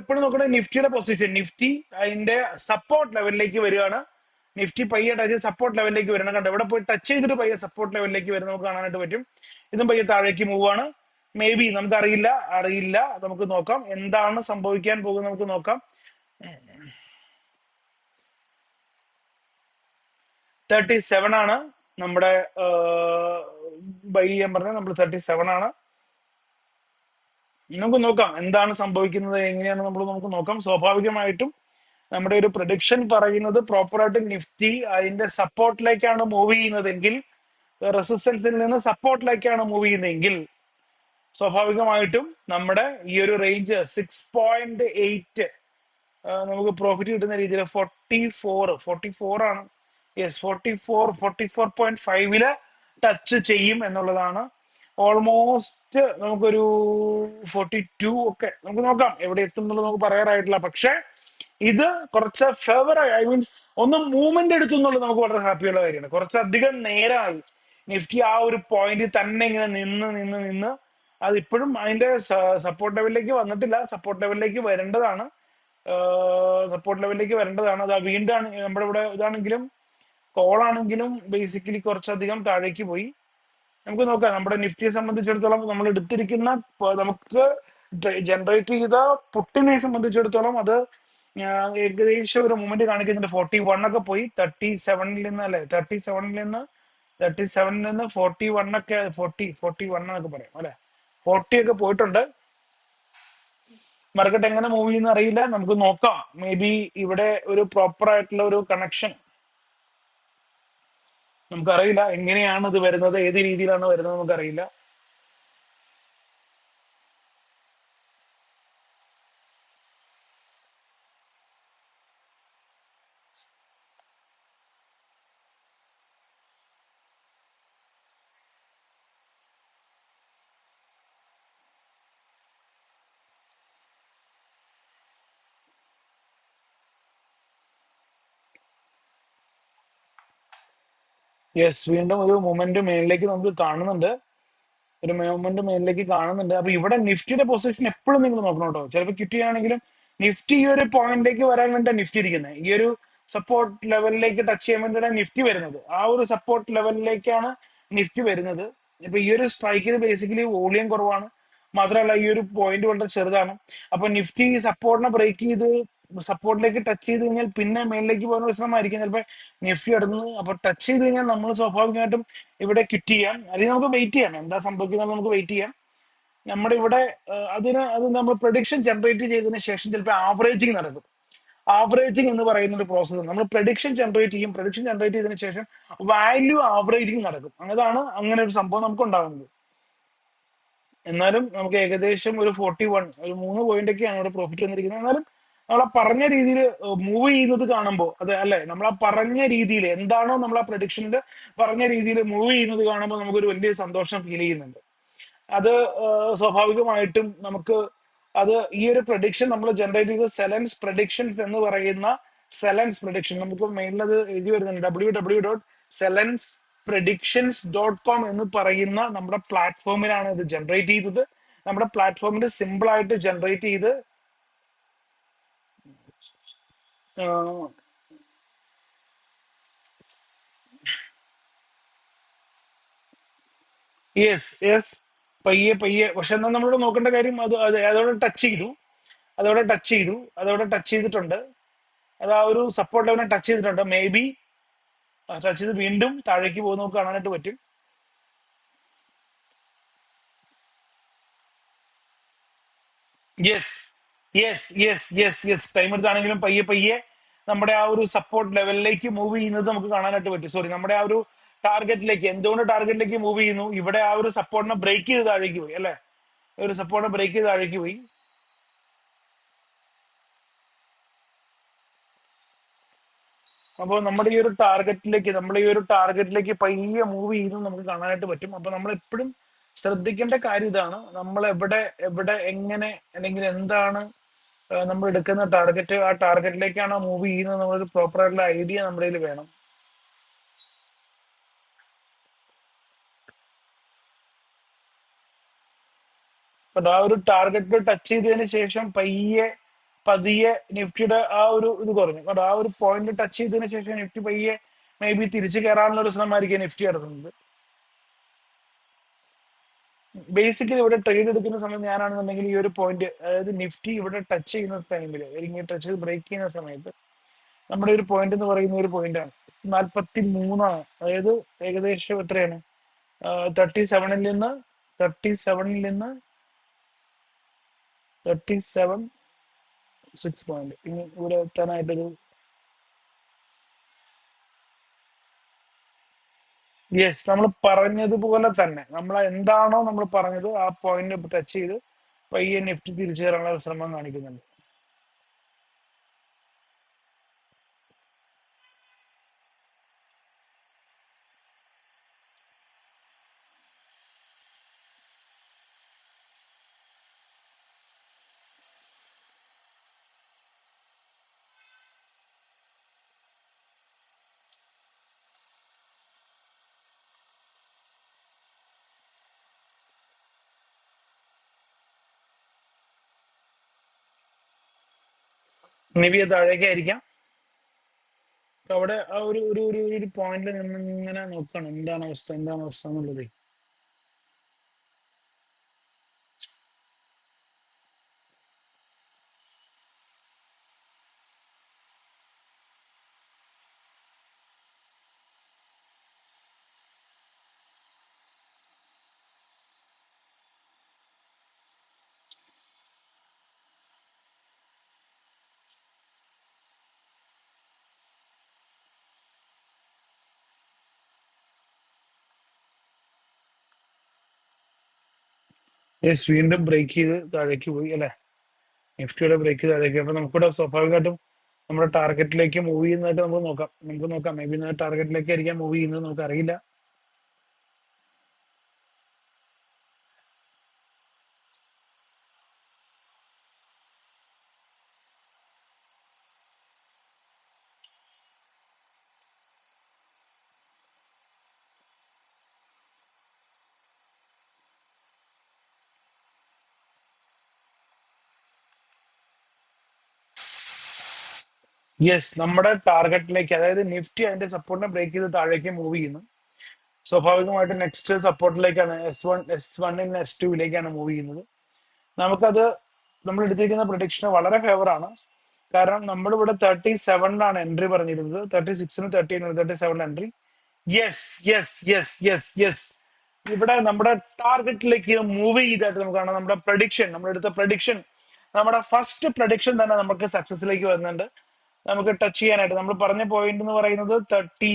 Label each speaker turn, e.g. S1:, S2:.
S1: എപ്പോഴും നോക്കുന്നത് നിഫ്റ്റിയുടെ പൊസിഷൻ. നിഫ്റ്റി അതിന്റെ സപ്പോർട്ട് ലെവലിലേക്ക് വരികയാണ്. നിഫ്റ്റി പയ്യെ ടച്ച് സപ്പോർട്ട് ലെവലിലേക്ക് വരണം. കണ്ടോ, ഇവിടെ പോയി ടച്ച് ചെയ്തിട്ട് പയ്യെ സപ്പോർട്ട് ലെവലിലേക്ക് വരും, നമുക്ക് കാണാനായിട്ട് പറ്റും. ഇതും പയ്യെ താഴേക്ക് മൂവ് ആണ്. മേ ബി നമുക്ക് അറിയില്ല. നമുക്ക് നോക്കാം എന്താണ് സംഭവിക്കാൻ പോകുന്നത്, നമുക്ക് നോക്കാം. 37 ആണ് നമ്മുടെ ബൈ ചെയ്യാൻ പറഞ്ഞത്. നമ്മൾ 37 ആണ്. നമുക്ക് നോക്കാം എന്താണ് സംഭവിക്കുന്നത്, എങ്ങനെയാണ് നമുക്ക് നോക്കാം. സ്വാഭാവികമായിട്ടും നമ്മുടെ ഒരു പ്രഡിക്ഷൻ പറയുന്നത് പ്രോപ്പറായിട്ട് നിഫ്റ്റി അതിന്റെ സപ്പോർട്ടിലേക്കാണ് മൂവ് ചെയ്യുന്നതെങ്കിൽ, റെസിസ്റ്റൻസിൽ നിന്ന് സപ്പോർട്ടിലേക്കാണ് മൂവ് ചെയ്യുന്നതെങ്കിൽ, സ്വാഭാവികമായിട്ടും നമ്മുടെ ഈ ഒരു റേഞ്ച് 6.8 നമുക്ക് പ്രോഫിറ്റ് കിട്ടുന്ന രീതിയിൽ 44 ആണ്. യെസ്, 44.5 ടച്ച് ചെയ്യും എന്നുള്ളതാണ്. ഓൾമോസ്റ്റ് നമുക്കൊരു 42 ഒക്കെ നമുക്ക് നോക്കാം എവിടെ എത്തും എന്നുള്ളത് നമുക്ക് പറയാറായിട്ടില്ല. പക്ഷെ ഇത് കുറച്ച് ഫേവർ, ഐ മീൻസ് ഒന്ന് മൂവ്മെന്റ് എടുത്തു എന്നുള്ളത് നമുക്ക് വളരെ ഹാപ്പിയുള്ള കാര്യമാണ്. കുറച്ചധികം നേരമായി നിഫ്റ്റി ആ ഒരു പോയിന്റ് തന്നെ ഇങ്ങനെ നിന്ന് അത് ഇപ്പോഴും അതിന്റെ സപ്പോർട്ട് ലെവലിലേക്ക് വന്നിട്ടില്ല. സപ്പോർട്ട് ലെവലിലേക്ക് വരേണ്ടതാണ്. അത് വീണ്ടും നമ്മുടെ ഇവിടെ ഇതാണെങ്കിലും കോളാണെങ്കിലും ബേസിക്കലി കുറച്ചധികം താഴേക്ക് പോയി. നമുക്ക് നോക്കാം നമ്മുടെ നിഫ്റ്റിയെ സംബന്ധിച്ചിടത്തോളം നമ്മൾ എടുത്തിരിക്കുന്ന നമുക്ക് ജനറേറ്റ് ചെയ്ത പുട്ടിനെ സംബന്ധിച്ചിടത്തോളം അത് ഏകദേശം ഒരു മൂവ്മെന്റ് കാണിക്കുന്നുണ്ട്. 41 ഒക്കെ പോയി 37 നിന്ന് അല്ലെ, 37 നിന്ന് 41 ഒക്കെ 41 എന്നൊക്കെ പറയാം അല്ലെ, 40 ഒക്കെ പോയിട്ടുണ്ട്. മാർക്കറ്റ് എങ്ങനെ മൂവ് ചെയ്യുന്ന അറിയില്ല, നമുക്ക് നോക്കാം. മേ ബി ഇവിടെ ഒരു പ്രോപ്പർ ആയിട്ടുള്ള ഒരു കണക്ഷൻ നമുക്കറിയില്ല. എങ്ങനെയാണ് ഇത് വരുന്നത്, ഏത് രീതിയിലാണ് വരുന്നത് നമുക്കറിയില്ല. യെസ്, വീണ്ടും ഒരു മൂവ്മെന്റ് മേളിലേക്ക് നമുക്ക് കാണുന്നുണ്ട്. അപ്പൊ ഇവിടെ നിഫ്റ്റിയുടെ പൊസിഷൻ എപ്പോഴും നിങ്ങൾ നോക്കണം കേട്ടോ. ചിലപ്പോൾ കിട്ടിയാണെങ്കിലും നിഫ്റ്റി ഈ ഒരു പോയിന്റിലേക്ക് വരാൻ വേണ്ടിയാണ് നിഫ്റ്റി ഇരിക്കുന്നത്. ഈ ഒരു സപ്പോർട്ട് ലെവലിലേക്ക് ടച്ച് ചെയ്യാൻ വേണ്ടിയാണ് നിഫ്റ്റി വരുന്നത്. ആ ഒരു സപ്പോർട്ട് ലെവലിലേക്കാണ് നിഫ്റ്റി വരുന്നത്. ഇപ്പൊ ഈ ഒരു സ്ട്രൈക്കിന് ബേസിക്കലി വോളിയം കുറവാണ്, മാത്രമല്ല ഈ ഒരു പോയിന്റ് വളരെ ചെറുതാണ്. അപ്പൊ നിഫ്റ്റി സപ്പോർട്ടിനെ ബ്രേക്ക് ചെയ്ത് സപ്പോർട്ടിലേക്ക് ടച്ച് ചെയ്ത് കഴിഞ്ഞാൽ പിന്നെ മേലിലേക്ക് പോകുന്ന ഒരു ശ്രമമായിരിക്കും ചിലപ്പോൾ നിഫ്റ്റി അടുന്നത്. അപ്പൊ ടച്ച് ചെയ്ത് കഴിഞ്ഞാൽ നമ്മൾ സ്വാഭാവികമായിട്ടും ഇവിടെ ക്വിറ്റ് ചെയ്യാം, അല്ലെങ്കിൽ നമുക്ക് വെയിറ്റ് ചെയ്യാം. എന്താ സംഭവിക്കുന്നത് നമുക്ക് വെയിറ്റ് ചെയ്യാം. നമ്മുടെ ഇവിടെ അത് നമ്മൾ പ്രഡിക്ഷൻ ജനറേറ്റ് ചെയ്തതിന് ശേഷം ചിലപ്പോൾ ആവറേജിങ് നടക്കും. ആവറേജിങ് എന്ന് പറയുന്ന ഒരു പ്രോസസ്സ് നമ്മൾ പ്രഡിക്ഷൻ ജനറേറ്റ് ചെയ്തതിനു ശേഷം വാല്യൂ ആവറേജിങ് നടക്കും. അങ്ങനെ ഒരു സംഭവം നമുക്ക് ഉണ്ടാകുന്നത്. എന്നാലും നമുക്ക് ഏകദേശം ഒരു 41, ഒരു 3 പോയിന്റ് ഒക്കെയാണ് ഇവിടെ പ്രോഫിറ്റ് വന്നിരിക്കുന്നത്. എന്നാലും നമ്മളാ പറഞ്ഞ രീതിയിൽ മൂവ് ചെയ്യുന്നത് കാണുമ്പോൾ, അത് അല്ലെ, നമ്മളാ പറഞ്ഞ രീതിയിൽ എന്താണോ നമ്മൾ ആ പ്രഡിക്ഷനിൽ പറഞ്ഞ രീതിയിൽ മൂവ് ചെയ്യുന്നത് കാണുമ്പോൾ നമുക്കൊരു വലിയ സന്തോഷം ഫീൽ ചെയ്യുന്നുണ്ട്. അത് സ്വാഭാവികമായിട്ടും നമുക്ക് ഈ ഒരു പ്രഡിക്ഷൻ നമ്മൾ ജനറേറ്റ് ചെയ്ത സെലൻസ് പ്രഡിക്ഷൻസ് എന്ന് പറയുന്ന സെലൻസ് പ്രഡിക്ഷൻ നമുക്ക് മെയിലത് എഴുതി വരുന്നുണ്ട്. www.selenspredictions.com എന്ന് പറയുന്ന നമ്മുടെ പ്ലാറ്റ്ഫോമിലാണ് ഇത് ജനറേറ്റ് ചെയ്തത്. നമ്മുടെ പ്ലാറ്റ്ഫോമിൽ സിമ്പിൾ ആയിട്ട് ജനറേറ്റ് ചെയ്ത് യെസ് പയ്യെ പക്ഷെ എന്നാൽ നമ്മളിവിടെ നോക്കേണ്ട കാര്യം അതോടെ ടച്ച് ചെയ്തിട്ടുണ്ട്. അത് ആ ഒരു സപ്പോർട്ട് ലെവലിനെ ടച്ച് ചെയ്തിട്ടുണ്ട്. മേ ബി ടച്ച് ചെയ്ത് വീണ്ടും താഴേക്ക് പോകുന്ന നമുക്ക് കാണാനായിട്ട് പറ്റും. യെസ് ടൈം എടുത്താണെങ്കിലും പയ്യെ നമ്മുടെ ആ ഒരു സപ്പോർട്ട് ലെവലിലേക്ക് മൂവ് ചെയ്യുന്നത് നമുക്ക് കാണാനായിട്ട് പറ്റും. സോറി, നമ്മുടെ ആ ഒരു ടാർഗറ്റിലേക്ക്, എന്തുകൊണ്ട് ടാർഗറ്റിലേക്ക് മൂവ് ചെയ്യുന്നു, ഇവിടെ ആ ഒരു സപ്പോർട്ടിനെ ബ്രേക്ക് ചെയ്ത് താഴേക്ക് പോയി അല്ലെ, ഒരു സപ്പോർട്ടിനെ ബ്രേക്ക് ചെയ്ത് താഴേക്ക് പോയി. അപ്പോൾ നമ്മുടെ ഈ ഒരു ടാർഗറ്റിലേക്ക് പയ്യെ മൂവ് ചെയ്യുന്നത് നമുക്ക് കാണാനായിട്ട് പറ്റും. അപ്പൊ നമ്മൾ എപ്പോഴും ശ്രദ്ധിക്കേണ്ട കാര്യം ഇതാണ്, നമ്മൾ എവിടെ എങ്ങനെ അല്ലെങ്കിൽ എന്താണ് നമ്മൾ എടുക്കുന്ന ടാർഗറ്റ്, ആ ടാർഗറ്റിലേക്കാണോ മൂവ് ചെയ്യുന്നത്, നമ്മളൊരു പ്രോപ്പർ ആയിട്ടുള്ള ഐഡിയ നമ്മുടെ കയ്യിൽ വേണം. അപ്പൊ ആ ഒരു ടാർഗറ്റ് ടച്ച് ചെയ്തതിന് ശേഷം പയ്യെ പതിയെ നിഫ്റ്റിയുടെ ആ ഒരു ഇത് കുറഞ്ഞു. കാരണം ആ ഒരു പോയിന്റ് ടച്ച് ചെയ്തതിനു ശേഷം നിഫ്റ്റി പയ്യെ മേ ബി തിരിച്ചു കയറാനുള്ള ഒരു ശ്രമമായിരിക്കും നിഫ്റ്റി നടത്തുന്നത്. ബേസിക്കലി ഇവിടെ ട്രേഡ് എടുക്കുന്ന സമയം ഞാനാണെന്നുണ്ടെങ്കിൽ ഈ ഒരു പോയിന്റ്, അതായത് നിഫ്റ്റി ഇവിടെ ടച്ച് ചെയ്യുന്ന ടൈമിൽ, അല്ലെങ്കിൽ ടച്ച് ചെയ്ത് ബ്രേക്ക് ചെയ്യുന്ന സമയത്ത് നമ്മുടെ ഒരു പോയിന്റ് എന്ന് പറയുന്ന ഒരു പോയിന്റാണ് 43. അതായത് ഏകദേശം എത്രയാണ്, 37 37 37.6 ഇനി ഇവിടെ എത്താനായിട്ടൊരു. യെസ്, നമ്മൾ പറഞ്ഞതുപോലെ തന്നെ നമ്മൾ എന്താണോ നമ്മൾ പറഞ്ഞത് ആ പോയിന്റ് ടച്ച് ചെയ്ത് പയ്യെ നിഫ്റ്റി തിരിച്ചു കയറാനുള്ള ശ്രമം കാണിക്കുന്നുണ്ട്. നിവി താഴേക്കായിരിക്കാം. അപ്പൊ അവിടെ ആ ഒരു ഒരു ഒരു ഒരു പോയിന്റിൽ നിന്ന് ഇങ്ങനെ നോക്കണം എന്താണ് അവസ്ഥ, എന്താണ് അവസ്ഥ എന്നുള്ളത്. യെസ്, വീണ്ടും ബ്രേക്ക് ചെയ്ത് താഴേക്ക് പോയി അല്ലെ. നിഫ്റ്റിയുടെ ബ്രേക്ക് താഴേക്ക്. അപ്പൊ നമുക്കിവിടെ സ്വാഭാവികമായിട്ടും നമ്മുടെ ടാർഗറ്റിലേക്ക് മൂവ് ചെയ്യുന്നതായിട്ട് നമുക്ക് നോക്കാം. മേ ബി ടാർഗറ്റിലേക്ക് ആയിരിക്കാം മൂവ് ചെയ്യുന്നത്, നമുക്ക് അറിയില്ല. യെസ്, നമ്മുടെ ടാർഗറ്റിലേക്ക്, അതായത് നിഫ്റ്റി അതിന്റെ സപ്പോർട്ടിനെ ബ്രേക്ക് ചെയ്ത് താഴേക്ക് മൂവ് ചെയ്യുന്നു. സ്വാഭാവികമായിട്ട് next സപ്പോർട്ടിലേക്കാണ് S1 S1 S2 move ചെയ്യുന്നത്. നമുക്കത് നമ്മൾ എടുത്തിരിക്കുന്ന പ്രൊഡിക്ഷൻ വളരെ ഫേവർ ആണ്. കാരണം നമ്മളിവിടെ 37 എൻട്രി പറഞ്ഞിരുന്നത്, 36 37 entry. Yes yes yes yes yes, ഇവിടെ നമ്മുടെ ടാർഗറ്റിലേക്ക് മൂവ് ചെയ്തായിട്ട് നമുക്ക് കാണാം. നമ്മുടെ പ്രഡിക്ഷൻ, നമ്മളെടുത്ത പ്രഡിക്ഷൻ, നമ്മുടെ ഫസ്റ്റ് പ്രഡിക്ഷൻ തന്നെ നമുക്ക് സക്സസിലേക്ക് വരുന്നുണ്ട്. നമുക്ക് ടച്ച് ചെയ്യാനായിട്ട് നമ്മൾ പറഞ്ഞ പോയിന്റ് എന്ന് പറയുന്നത് 30